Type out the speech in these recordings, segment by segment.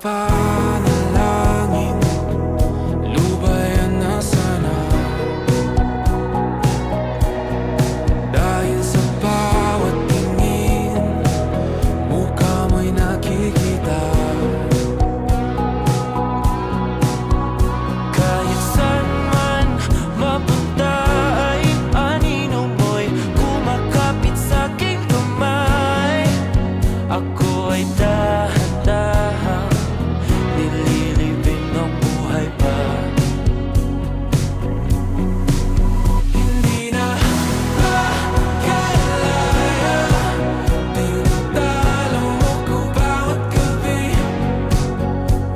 panalangin, lubayan na sana. Dahil sa bawat tingin, mukha mo'y nakikita. Kahit saan man mapunta ay anino mo'y kumakapit sa'king kamay. Ako ay dahan-dahang nililibing ng buhay pa. Hindi na makalaya, tinatalo mo ko bawat gabi.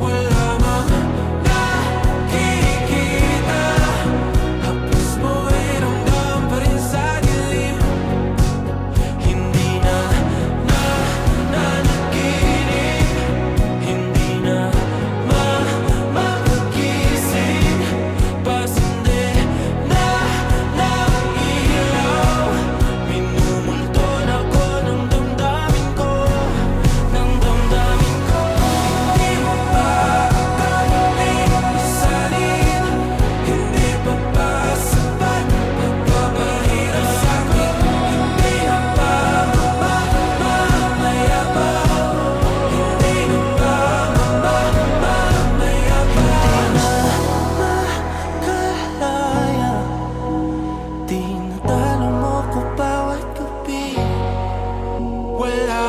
Wala mang nakikita, hapos mo ay ramdam pa rin sa dilim. Hindi na nanaginip, hindi na mapagising. Pasinde na ng ilaw, minumulto na ko ng damdamin ko, ng damdamin ko. Hindi mo pa akalaing isalin, hindi pa ba sapat nagpapahirap sa'kin? Hindi na ba mamayabang? Hindi na ba mamayabang? Makalaya, tinatalo mo ko bawat gabi. Wala